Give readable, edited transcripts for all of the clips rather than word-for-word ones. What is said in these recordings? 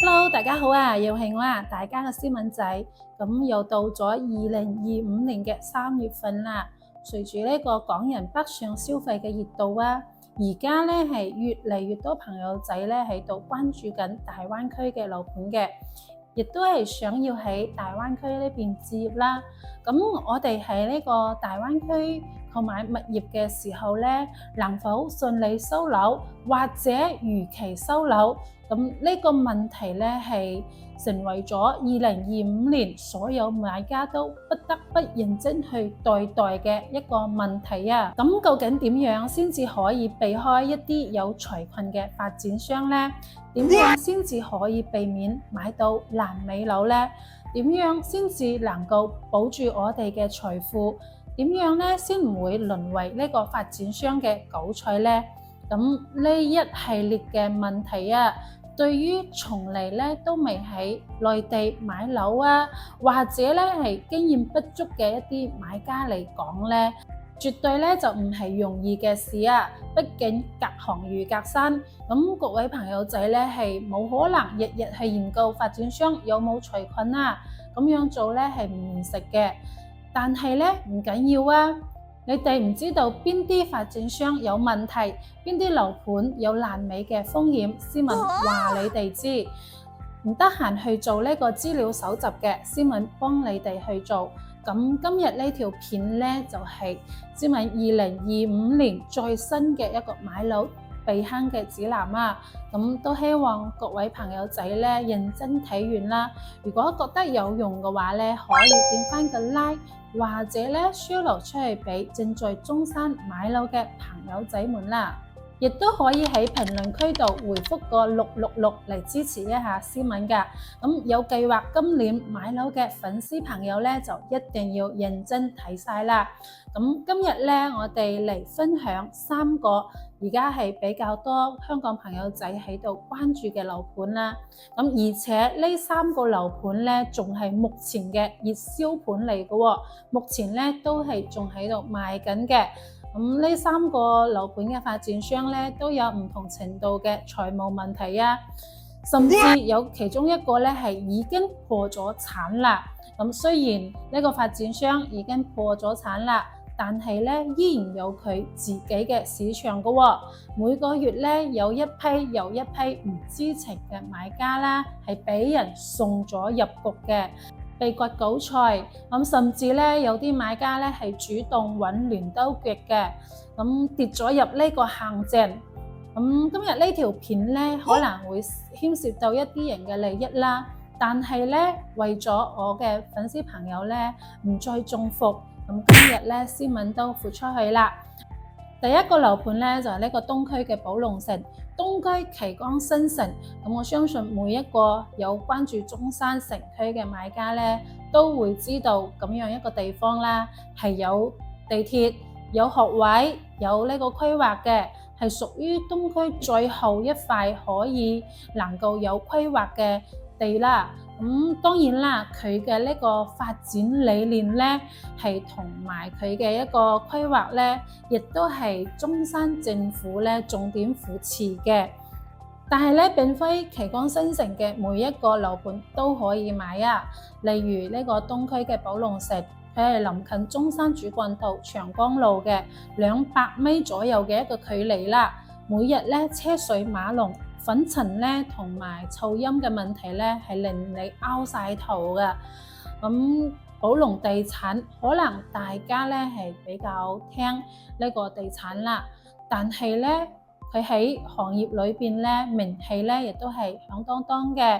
Hello，大家好啊，又係我啊，大家嘅思敏仔。咁又到咗2025年嘅3月份啦。隨住呢個港人北上消費嘅熱度啊，而家咧係越嚟越多朋友仔咧喺度關注緊大灣區嘅樓盤嘅，亦都係想要喺大灣區呢邊置業啦。咁我哋喺呢個大灣區購買物業嘅時候咧，能否順利收樓或者如期收樓？咁呢個問題咧係成為咗2025年所有買家都不得不認真去對待嘅一個問題啊！咁究竟點樣先至可以避開一啲有財困嘅發展商呢？點樣先至可以避免買到爛尾樓呢？點樣先至能夠保住我哋嘅財富？點樣咧先唔會淪為呢個發展商嘅韭菜呢？咁呢一系列嘅問題啊，對於從嚟咧都未喺內地買樓啊，或者咧係經驗不足嘅一啲買家嚟講咧，絕對咧就唔係容易嘅事啊！畢竟隔行如隔山，咁各位朋友仔咧係冇可能日日去研究發展商有冇財困啊，咁樣做咧係唔現實嘅。但係咧唔緊要啊！你哋唔知道邊啲發展商有問題，邊啲樓盤有爛尾嘅風險，思敏話你哋知。唔得閒去做呢個資料搜集嘅，思敏幫你哋去做。咁今日呢條片咧就係思敏2025年最新嘅一個買樓避坑嘅指南啊！咁都希望各位朋友仔咧認真睇完啦。如果覺得有用嘅話咧，可以點翻個 like，或者咧 share 出去俾正在中山買樓嘅朋友仔們啦。亦都可以喺評論區度回覆個666嚟支持一下思敏㗎。咁有計劃今年買樓嘅粉絲朋友咧，就一定要認真睇晒啦。咁今日咧，我哋嚟分享3個而家係比較多香港朋友仔喺度關注嘅樓盤啦。咁而且呢3個樓盤咧，仲係目前嘅熱銷盤嚟嘅喎，目前咧都係仲喺度賣緊嘅。咁呢3個樓盤嘅發展商咧，都有唔同程度嘅財務問題啊，甚至有其中一個咧係已經破咗產啦。咁雖然呢個發展商已經破咗產啦，但係咧依然有佢自己嘅市場㗎喎。每個月咧有一批又一批唔知情嘅買家啦，係俾人送咗入局嘅。被割韭菜，甚至咧有啲買家咧係主動揾亂兜腳嘅，跌咗入呢個陷阱。今日呢條片咧可能會牽涉到一啲人嘅利益啦，但係咧為咗我嘅粉絲朋友咧唔再中伏，今日咧思敏都豁出去啦。第一個樓盤咧就係呢個東區嘅寶龍城。東區奇光新城，我相信每一個有關注中山城區嘅買家咧，都會知道咁樣一個地方啦，係有地鐵、有學位、有呢個規劃嘅，係屬於東區最後一塊可以能夠有規劃嘅地啦。當然啦，佢嘅呢個發展理念咧，係同埋佢嘅一個規劃咧，亦都係中山政府咧重點扶持嘅。但係咧，並非奇光新城嘅每一個樓盤都可以買啊。例如呢個東區嘅寶龍城，佢係臨近中山主幹道長江路嘅200米左右嘅一個距離啦。每日咧車水馬龍。粉塵咧同埋噪音嘅問題咧係令你拗晒頭嘅。寶龍地產可能大家咧係比較聽呢個地產啦，但係咧佢喺行業裏邊咧名氣咧亦都係響當當嘅。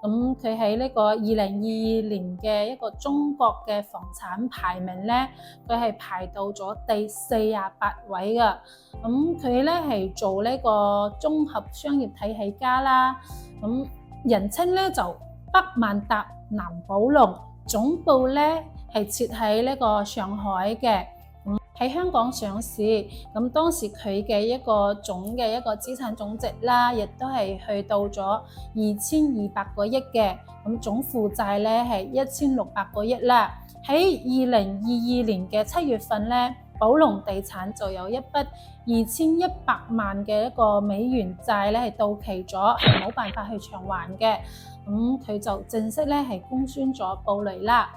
佢喺呢個2022年嘅一個中國嘅房產排名咧，佢係排到咗第48位嘅。佢咧係做呢個綜合商業體系家啦。人稱咧就北萬達南寶龍，總部咧係設喺呢個上海嘅。喺香港上市，當時佢嘅一個總嘅一個資產總值啦，亦都係去到咗2200個億嘅，總負債咧係1600個億啦。喺2022年嘅7月份咧，寶龍地產就有一筆2100萬嘅一個美元債咧係到期咗，係冇辦法去償還嘅。佢就正式咧係公宣咗布雷啦。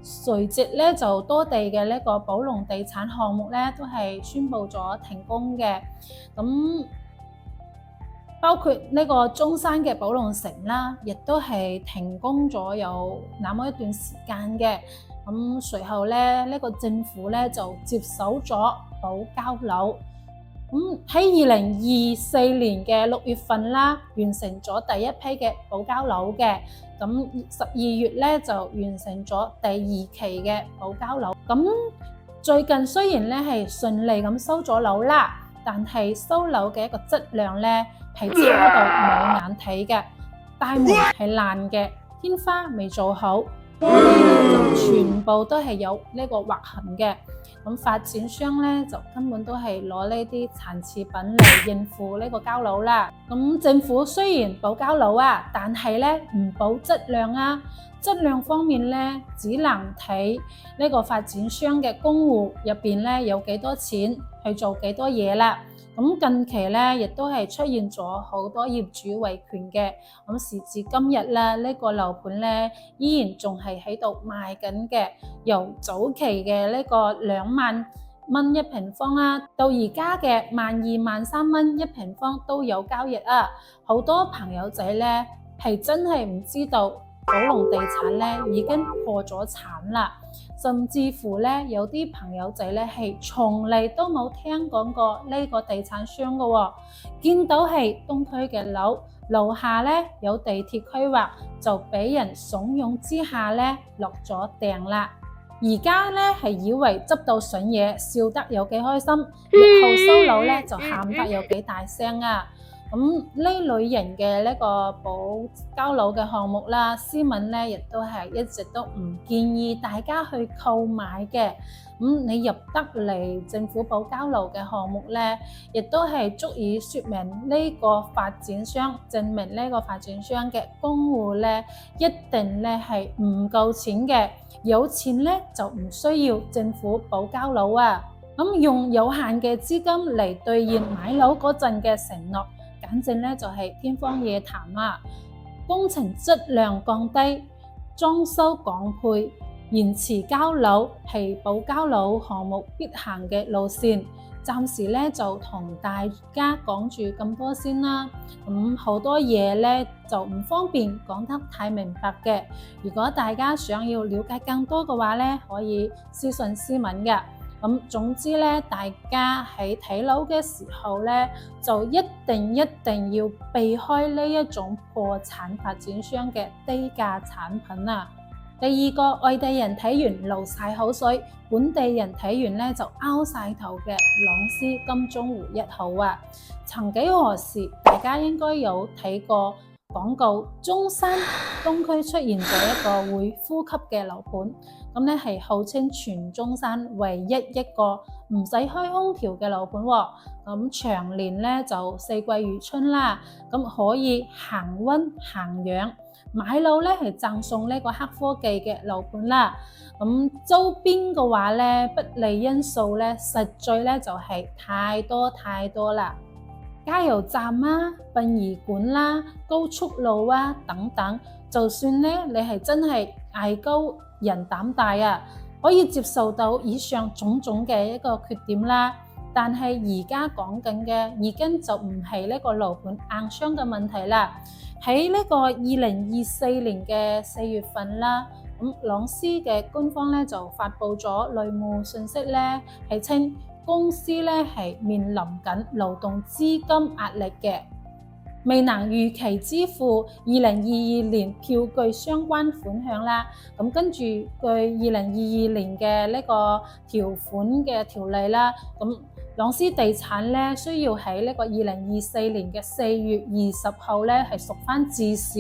隨即咧就多地嘅呢個寶龍地產項目咧都係宣布咗停工嘅。包括呢個中山嘅寶龍城啦，亦都係停工咗有那麼一段時間嘅。隨後咧呢個政府咧就接手咗保交樓。喺2024年嘅6月份啦，完成咗第一批嘅保交樓嘅。12月咧就完成咗第二期嘅保交樓。最近雖然咧係順利咁收咗樓啦，但係收樓嘅一個質量咧係差到冇眼睇嘅，大門係爛嘅，天花未做好，玻璃就全部都係有呢個劃痕嘅。發展商咧就根本都係攞呢啲殘次品嚟應付呢個交樓啦。政府雖然保交樓啊，但係咧唔保質量啊。質量方面咧，只能睇呢個發展商嘅公戶入邊咧有幾多錢去做幾多嘢啦。近期咧亦都係出現咗好多業主維權嘅。時至今日咧，呢個樓盤咧依然仲係喺度賣緊嘅。由早期嘅呢個2萬蚊一平方啊，到而家嘅12000、13000蚊一平方都有交易啊。好多朋友仔咧係真係唔知道寶龍地產咧已經破咗產啦，甚至乎咧有啲朋友仔咧係從嚟都冇聽講過呢個地產商嘅。見到係東區嘅樓，樓下咧有地鐵規劃，就俾人慫恿之下咧落咗訂啦。而家咧係以為執到筍嘢，笑得有幾開心，日後收樓咧就喊得有幾大聲啊！呢類型嘅呢個保交樓嘅項目啦，思敏咧亦都係一直都唔建議大家去購買嘅。你入得嚟政府保交樓嘅項目咧，亦都係足以說明呢個發展商，證明呢個發展商嘅公戶咧一定咧係唔夠錢嘅，有錢咧就唔需要政府保交樓啊。用有限嘅資金嚟兌現買樓嗰陣嘅承諾，簡直咧就係天方夜譚啊！工程質量降低，裝修降配，延遲交樓係保交樓項目必行嘅路線。暫時咧就同大家講住咁多先啦。好多嘢咧就唔方便講得太明白嘅。如果大家想要了解更多嘅話咧，可以私信思敏嘅。總之咧，大家喺睇樓嘅時候咧，就一定要避開呢一種破產發展商嘅低價產品啊！第二個，外地人睇完流晒口水，本地人睇完咧就拗晒頭嘅朗詩金鐘湖1號啊！曾幾何時，大家應該有睇過廣告，中山東區出現咗一個會呼吸嘅樓盤。係號稱全中山唯一一個唔使開空調嘅樓盤喎。長年咧就四季如春啦，可以行溫行氧。買樓咧係贈送呢個黑科技嘅樓盤啦。周邊嘅話咧，不利因素咧實在咧就係太多啦。加油站啊、殯儀館啦、高速路啊等等，就算咧你係真係藝高人膽大啊，可以接受到以上種種嘅一個缺點啦。但係而家講緊嘅已經就唔係呢個樓盤硬傷嘅問題啦。喺呢個2024年嘅4月份啦，朗詩嘅官方咧就發布咗內幕信息咧，係稱公司咧係面臨緊流動資金壓力嘅，未能預期支付2022年票據相關款項啦。跟住據2022年嘅呢個條款嘅條例啦，朗詩地產咧需要喺呢個2024年嘅4月20號咧係贖翻至少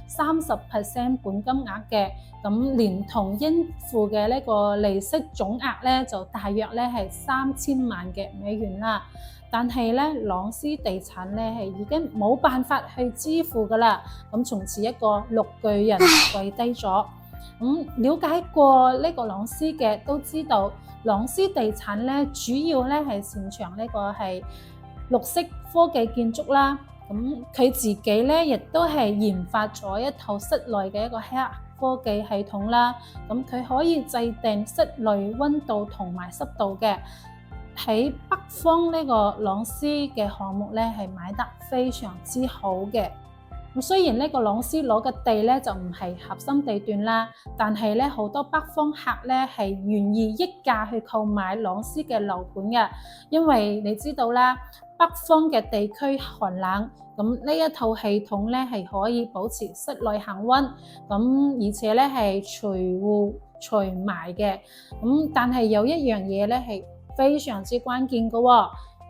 30% 本金額嘅，連同應付嘅呢個利息總額咧就大約咧係3000萬嘅美元啦。但係咧，朗詩地產咧係已經冇辦法去支付噶啦。從此一個綠巨人跪低咗。了解過呢個朗詩嘅都知道，朗詩地產咧主要咧係擅長呢個係綠色科技建築啦。咁佢自己咧亦都係研發咗一套室內嘅一個黑科技系統啦。咁佢可以制定室內溫度同埋濕度嘅。喺北方呢個朗詩嘅項目咧係買得非常之好嘅。咁雖然呢個朗詩攞嘅地咧就唔係核心地段啦，但係咧好多北方客咧係願意溢價去購買朗詩嘅樓盤嘅，因為你知道啦，北方嘅地區寒冷，咁呢一套系統咧係可以保持室內恒溫，咁而且咧係隨戶隨賣嘅。但係有一樣嘢咧係非常之關鍵嘅喎，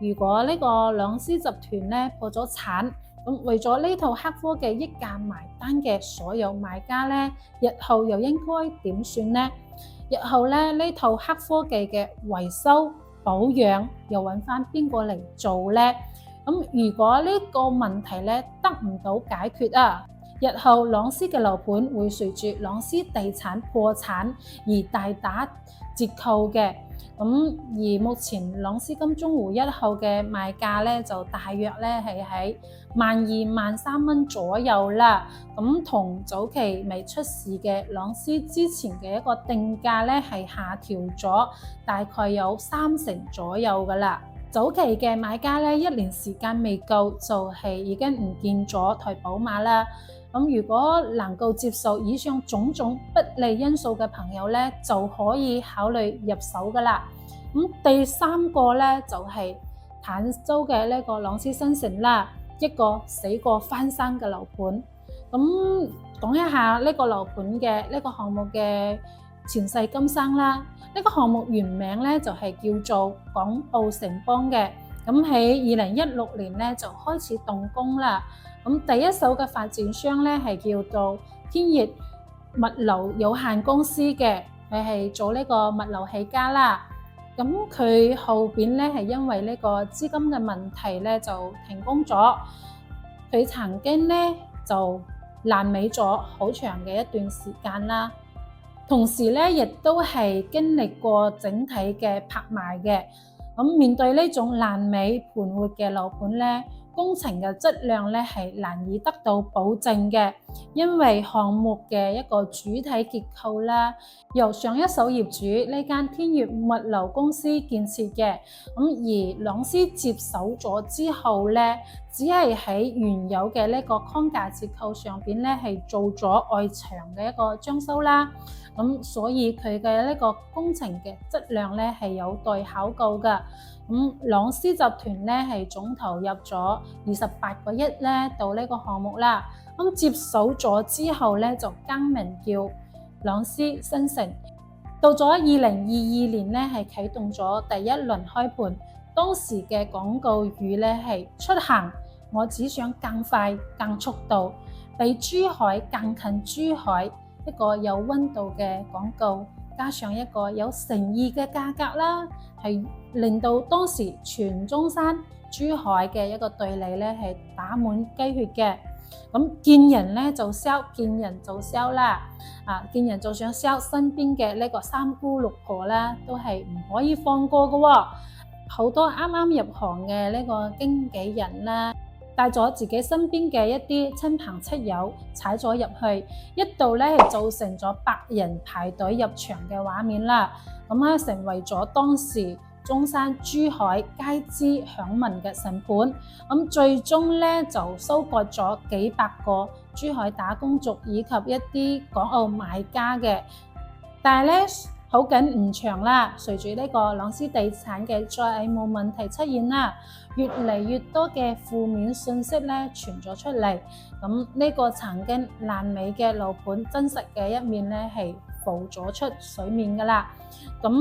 如果呢個朗詩集團咧破咗產，咁為咗呢套黑科技溢價埋單嘅所有買家咧，日後又應該點算呢？日後咧呢套黑科技嘅維修保養又揾翻邊個嚟做呢？如果呢個問題咧得唔到解決啊，日後朗詩嘅樓盤會隨住朗詩地產破產而大打折扣嘅。而目前朗詩金鐘湖1號嘅賣價咧就大約咧係喺12,000、13,000左右啦。同早期未出市嘅朗詩之前嘅一個定價咧係下調咗大概有30%左右噶啦。早期嘅買家咧1年時間未夠就係已經唔見咗台寶馬啦。如果能夠接受以上種種不利因素嘅朋友咧，就可以考慮入手噶啦。第三個咧就係坦洲嘅呢個朗詩新城啦，一個死過翻生嘅樓盤。講一下呢個樓盤嘅呢個項目嘅前世今生啦。呢個項目原名咧就係叫做港澳城邦嘅。喺2016年咧就開始動工啦。第一手嘅發展商咧係叫做天業物流有限公司嘅，佢係做呢個物流起家啦。佢後邊咧係因為呢個資金嘅問題咧就停工咗。佢曾經咧就爛尾咗好長嘅一段時間啦。同時咧亦都係經歷過整體嘅拍賣嘅。面對呢種爛尾盤活嘅樓盤咧，工程嘅質量咧係難以得到保證嘅，因為項目嘅一個主體結構啦，由上一手業主呢間天業物流公司建設嘅。而朗詩接手咗之後咧，只係喺原有嘅呢個框架結構上邊咧係做咗外牆嘅一個裝修啦。所以佢嘅呢個工程嘅質量咧係有待考究㗎。朗詩集團咧係總投入咗28個億咧到呢個項目啦。接手咗之後咧就更名叫朗詩新城。到咗2022年咧係啟動咗第一輪開盤，當時嘅廣告語咧係出行，我只想更快更速度，比珠海更近珠海。一個有溫度嘅廣告，加上一個有誠意嘅價格啦，係令到當時全中山、珠海嘅一個對你咧係打滿雞血嘅。見人咧就燒，見人就燒啦。見人就想燒身邊嘅呢個三姑六婆啦，都係唔可以放過嘅喎。好多啱啱入行嘅呢個經紀人啦，帶咗自己身邊嘅一啲親朋戚友踩咗入去，一度咧係造成咗百人排隊入場嘅畫面啦。成為咗當時中山、珠海皆知響聞嘅成本。最終咧就收割咗幾百個珠海打工族以及一啲港澳買家嘅。但係咧好景唔長啦，隨住呢個朗詩地產嘅債務問題出現啦，越嚟越多嘅負面信息咧傳咗出嚟。呢個曾經爛尾嘅樓盤真實嘅一面咧係浮咗出水面噶啦。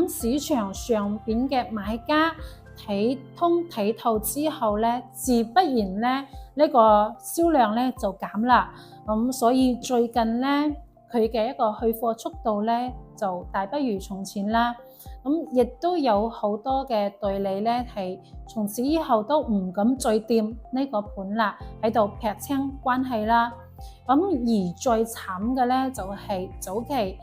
市場上邊嘅買家睇通睇透之後咧，自不然咧呢個銷量咧就減啦。所以最近咧佢嘅一個去貨速度咧就大不如從前啦。亦都有好多嘅代理咧係從此以後都唔敢再掂呢個盤啦，喺度撇清關係啦。咁而最慘嘅咧就係早期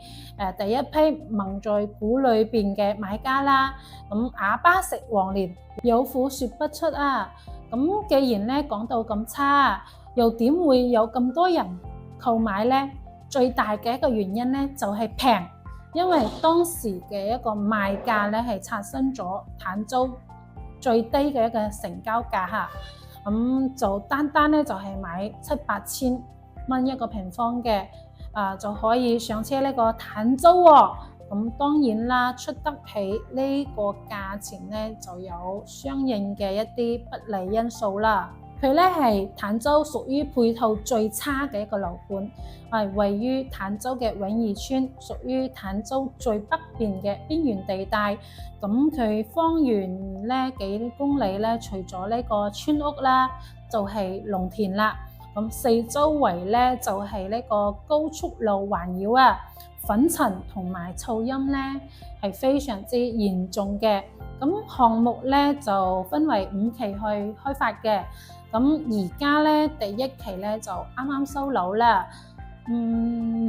第一批蒙在鼓裏邊嘅買家啦。咁啞巴食黃連，有苦說不出啊！咁既然咧講到咁差，又點會有咁多人購買呢？最大嘅一個原因咧就係平，因為當時嘅一個賣價咧係刷新咗坦州最低嘅一個成交價嚇。咁就單單咧就係買7、8千蚊一個平方嘅，就可以上車呢個坦州喎。咁當然啦，出得起呢個價錢咧，就有相應嘅一啲不利因素啦。佢咧係坦州屬於配套最差嘅一個樓盤，係位於坦州嘅永義村，屬於坦州最北邊嘅邊緣地帶。咁佢方圓咧幾公里咧，除咗呢個村屋啦，就係農田啦。咁四周圍咧就係呢個高速路環繞啊，粉塵同埋噪音咧係非常之嚴重嘅。咁項目咧就分為5期去開發嘅。咁而家咧第1期咧就啱啱收樓啦。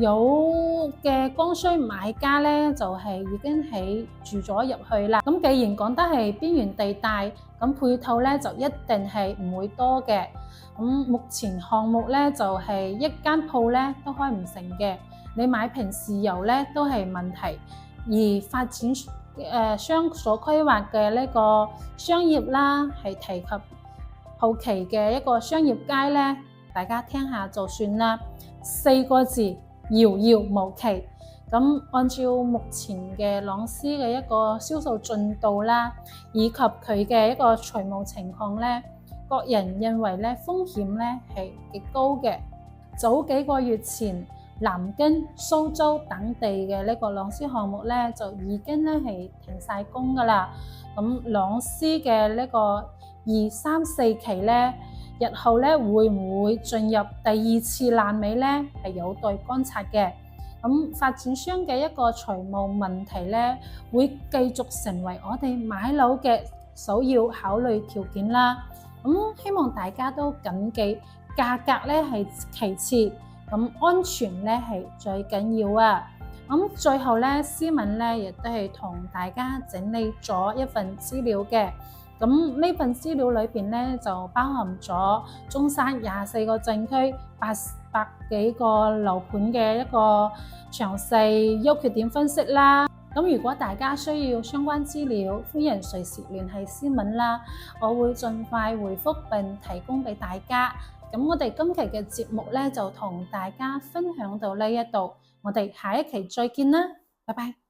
有嘅剛需買家咧就係已經係住咗入去啦。咁既然講得係邊緣地帶，咁配套咧就一定係唔會多嘅。咁目前項目咧就係一間鋪咧都開唔成嘅，你買瓶豉油咧都係問題。而發展商所規劃嘅呢個商業啦，係提及後期嘅一個商業街咧，大家聽下就算啦。4個字，遙遙無期。咁按照目前嘅朗詩嘅一個銷售進度啦，以及佢嘅一個財務情況咧，個人認為咧風險咧係極高嘅。早幾個月前，南京、蘇州等地嘅呢個朗詩項目咧就已經咧係停晒工噶啦。咁朗詩嘅呢個2、3、4期咧，日後咧會唔會進入第2次爛尾咧，係有待觀察嘅。咁發展商嘅一個財務問題咧，會繼續成為我哋買樓嘅首要考慮條件啦。咁希望大家都謹記，價格咧係其次，咁安全咧係最緊要啊。咁最後咧，思敏咧亦都係同大家整理咗一份資料嘅。咁呢份資料裏邊咧就包含咗中山24個鎮區800幾個樓盤嘅一個詳細優缺點分析啦。咁如果大家需要相關資料，歡迎隨時聯繫思敏啦，我會盡快回覆並提供俾大家。咁我哋今期嘅節目咧就同大家分享到呢一度，我哋下一期再見啦，拜拜。